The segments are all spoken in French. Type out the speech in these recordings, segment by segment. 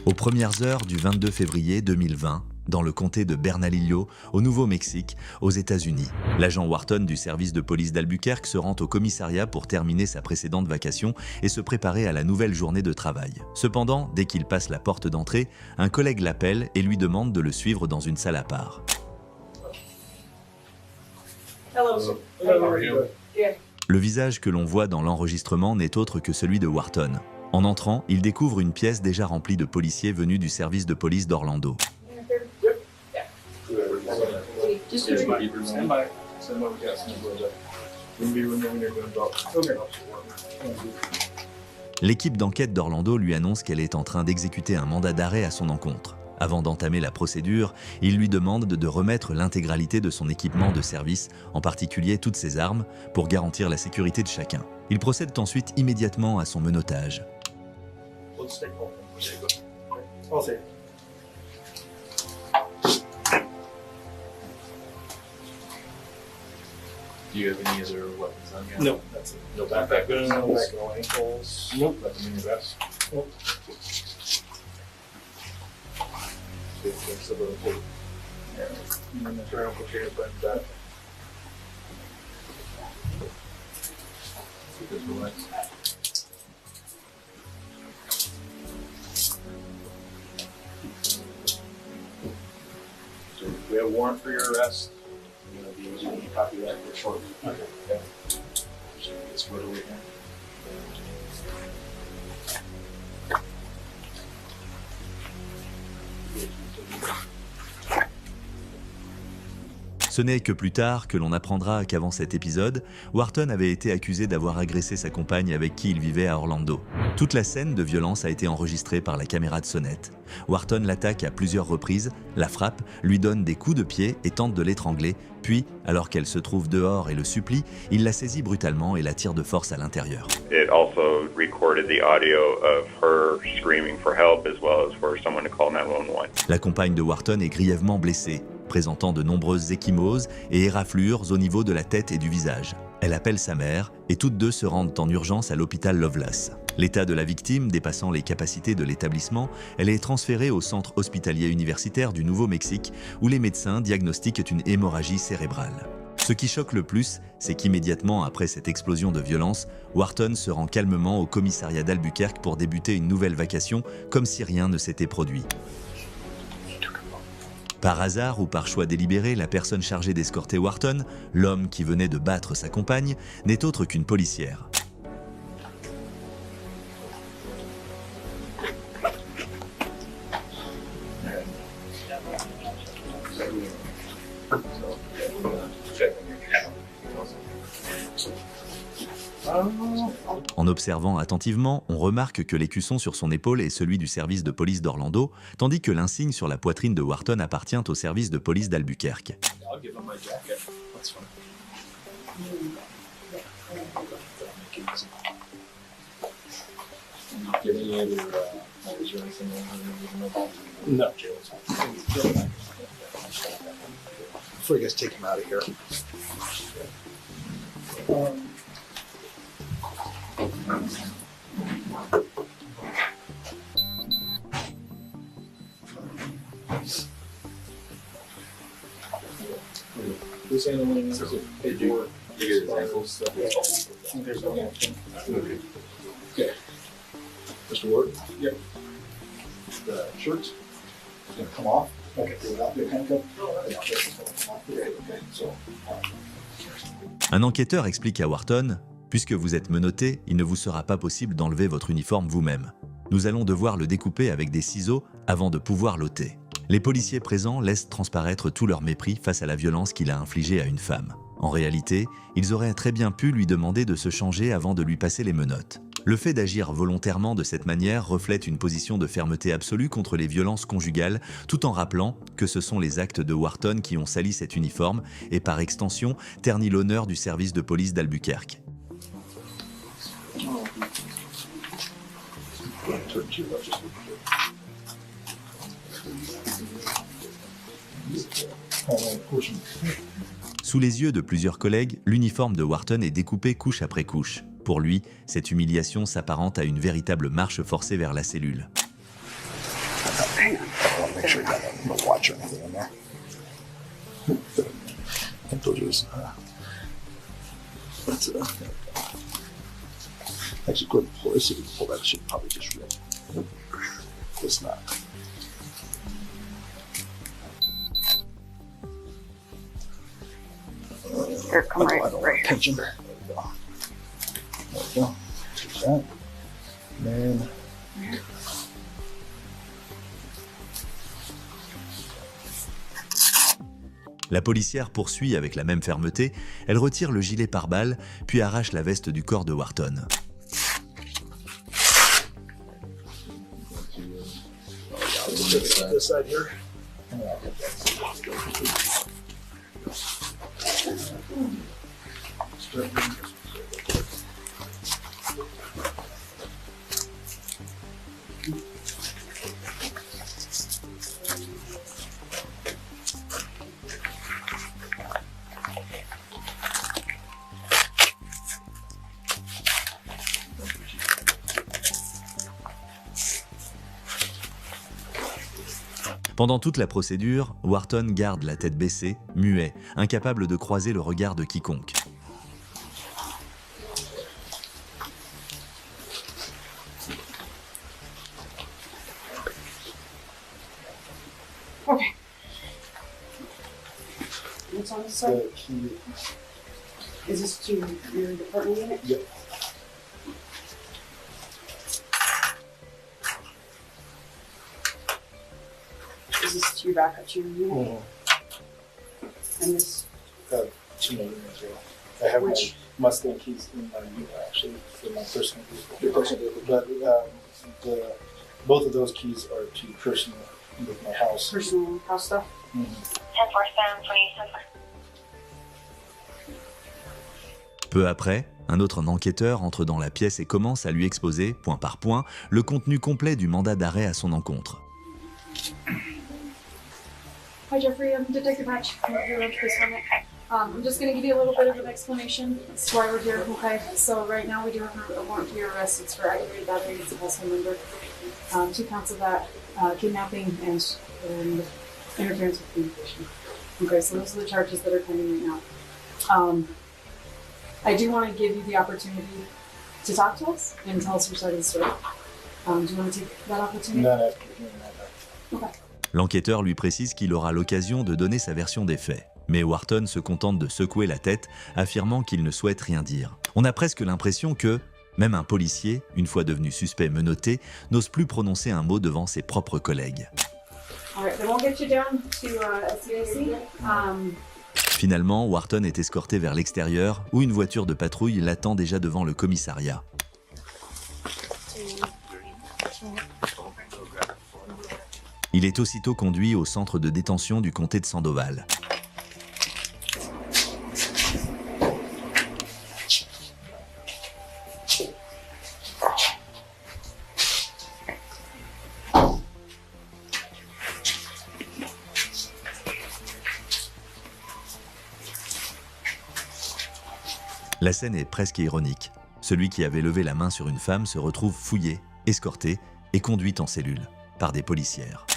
Aux premières heures du 22 février 2020, dans le comté de Bernalillo, au Nouveau-Mexique, aux États-Unis. L'agent Wharton du service de police d'Albuquerque se rend au commissariat pour terminer sa précédente vacation et se préparer à la nouvelle journée de travail. Cependant, dès qu'il passe la porte d'entrée, un collègue l'appelle et lui demande de le suivre dans une salle à part. Le visage que l'on voit dans l'enregistrement n'est autre que celui de Wharton. En entrant, il découvre une pièce déjà remplie de policiers venus du service de police d'Orlando. L'équipe d'enquête d'Orlando lui annonce qu'elle est en train d'exécuter un mandat d'arrêt à son encontre. Avant d'entamer la procédure, il lui demande de remettre l'intégralité de son équipement de service, en particulier toutes ses armes, pour garantir la sécurité de chacun. Ils procèdent ensuite immédiatement à son menottage. Do you have any other weapons on you? No, that's it. No backpack? No ankles. Nope. Nothing in your vest? Nope. It's a little bit. Yeah. And the trail prepare but that. Just relax. So we have a warrant for your arrest. I'm gonna be using a copy of that for shortly. Okay. So it's right away here. Ce n'est que plus tard que l'on apprendra qu'avant cet épisode, Wharton avait été accusé d'avoir agressé sa compagne avec qui il vivait à Orlando. Toute la scène de violence a été enregistrée par la caméra de sonnette. Wharton l'attaque à plusieurs reprises, la frappe, lui donne des coups de pied et tente de l'étrangler, puis, alors qu'elle se trouve dehors et le supplie, il la saisit brutalement et la tire de force à l'intérieur. It also recorded the audio of her screaming for help as well as for someone to call 911. La compagne de Wharton est grièvement blessée, présentant de nombreuses ecchymoses et éraflures au niveau de la tête et du visage. Elle appelle sa mère et toutes deux se rendent en urgence à l'hôpital Lovelace. L'état de la victime dépassant les capacités de l'établissement, elle est transférée au centre hospitalier universitaire du Nouveau-Mexique où les médecins diagnostiquent une hémorragie cérébrale. Ce qui choque le plus, c'est qu'immédiatement après cette explosion de violence, Wharton se rend calmement au commissariat d'Albuquerque pour débuter une nouvelle vacation comme si rien ne s'était produit. Par hasard ou par choix délibéré, la personne chargée d'escorter Wharton, l'homme qui venait de battre sa compagne, n'est autre qu'une policière. En observant attentivement, on remarque que l'écusson sur son épaule est celui du service de police d'Orlando, tandis que l'insigne sur la poitrine de Wharton appartient au service de police d'Albuquerque. I'll give him my jacket. That's fine. Give me any other, is there anything No. Before you guys take him out of here. Who's handling this? Did you get his ankles? There's no action. Okay. Mr. Ward? Yep. The shirts? It's gonna come off. Okay, without the handcuff. Yeah, this is gonna come off. Okay, so. Un enquêteur explique à Wharton « Puisque vous êtes menotté, il ne vous sera pas possible d'enlever votre uniforme vous-même. Nous allons devoir le découper avec des ciseaux avant de pouvoir l'ôter. » Les policiers présents laissent transparaître tout leur mépris face à la violence qu'il a infligée à une femme. En réalité, ils auraient très bien pu lui demander de se changer avant de lui passer les menottes. Le fait d'agir volontairement de cette manière reflète une position de fermeté absolue contre les violences conjugales, tout en rappelant que ce sont les actes de Wharton qui ont sali cet uniforme et par extension terni l'honneur du service de police d'Albuquerque. Sous les yeux de plusieurs collègues, l'uniforme de Wharton est découpé couche après couche. Pour lui, cette humiliation s'apparente à une véritable marche forcée vers la cellule. I want to make sure you got no watch or anything in there. I told you it was. That's actually good. Let's see if we can pull that shit. Probably just rip. It's not. Here, come I right, don't right want here. tension. There we go. There we go. Take that. And then. La policière poursuit avec la même fermeté, elle retire le gilet pare-balles, puis arrache la veste du corps de Wharton. This side here. Pendant toute la procédure, Wharton garde la tête baissée, muet, incapable de croiser le regard de quiconque. Okay. What's on this side? The key. Is this to your department unit? Yep. Is this to your backup to your unit? And this, Two more units here. I have Which- my Mustang keys in my unit actually for my personal vehicle. Your personal vehicle, but both of those keys are to personal with my house. personal house stuff? 1047, 27. Peu après, un autre enquêteur entre dans la pièce et commence à lui exposer, point par point, le contenu complet du mandat d'arrêt à son encontre. Hi Jeffrey, I'm Detective Hatch. I'm here with this one. I'm just going to give you a little bit of an explanation as to why we're here. Okay, so right now we do have a warrant for your arrest. It's for aggravated battery against a household member. 2 counts of that, kidnapping and interference with communication. Okay, so those are the charges that are pending right now. I do want to give you the opportunity to talk to us and tell us your side of the story. Do you want to take that opportunity? Not after hearing that. Okay. L'enquêteur lui précise qu'il aura l'occasion de donner sa version des faits. Mais Wharton se contente de secouer la tête, affirmant qu'il ne souhaite rien dire. On a presque l'impression que, même un policier, une fois devenu suspect menotté, n'ose plus prononcer un mot devant ses propres collègues. All right, then we'll get you down to SCAC. Finalement, Wharton est escorté vers l'extérieur, où une voiture de patrouille l'attend déjà devant le commissariat. Il est aussitôt conduit au centre de détention du comté de Sandoval. La scène est presque ironique. Celui qui avait levé la main sur une femme se retrouve fouillé, escorté et conduit en cellule par des policières.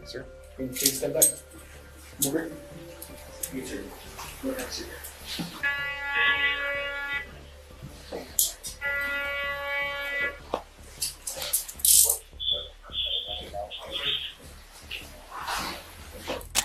Sir, can you please step back? Over. You too.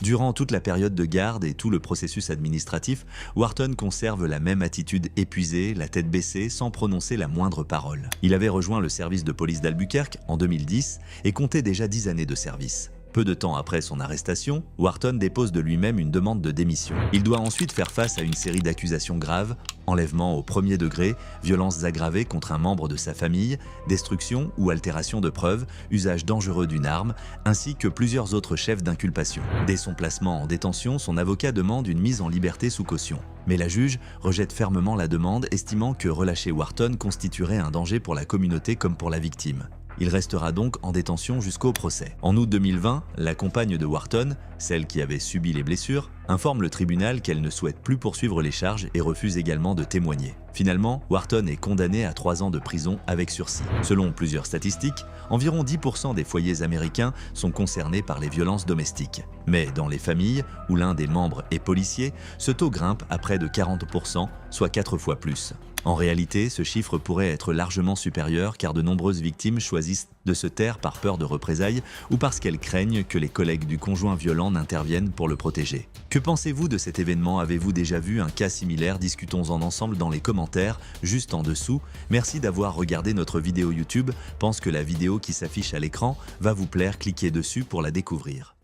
Durant toute la période de garde et tout le processus administratif, Wharton conserve la même attitude épuisée, la tête baissée, sans prononcer la moindre parole. Il avait rejoint le service de police d'Albuquerque en 2010 et comptait déjà 10 années de service. Peu de temps après son arrestation, Wharton dépose de lui-même une demande de démission. Il doit ensuite faire face à une série d'accusations graves, enlèvement au premier degré, violences aggravées contre un membre de sa famille, destruction ou altération de preuves, usage dangereux d'une arme, ainsi que plusieurs autres chefs d'inculpation. Dès son placement en détention, son avocat demande une mise en liberté sous caution. Mais la juge rejette fermement la demande, estimant que relâcher Wharton constituerait un danger pour la communauté comme pour la victime. Il restera donc en détention jusqu'au procès. En août 2020, la compagne de Wharton, celle qui avait subi les blessures, informe le tribunal qu'elle ne souhaite plus poursuivre les charges et refuse également de témoigner. Finalement, Wharton est condamné à 3 ans de prison avec sursis. Selon plusieurs statistiques, environ 10% des foyers américains sont concernés par les violences domestiques. Mais dans les familles, où l'un des membres est policier, ce taux grimpe à près de 40%, soit 4 fois plus. En réalité, ce chiffre pourrait être largement supérieur car de nombreuses victimes choisissent de se taire par peur de représailles ou parce qu'elles craignent que les collègues du conjoint violent n'interviennent pour le protéger. Que pensez-vous de cet événement? Avez-vous déjà vu un cas similaire? Discutons-en ensemble dans les commentaires, juste en dessous. Merci d'avoir regardé notre vidéo YouTube. Pense que la vidéo qui s'affiche à l'écran va vous plaire, cliquez dessus pour la découvrir.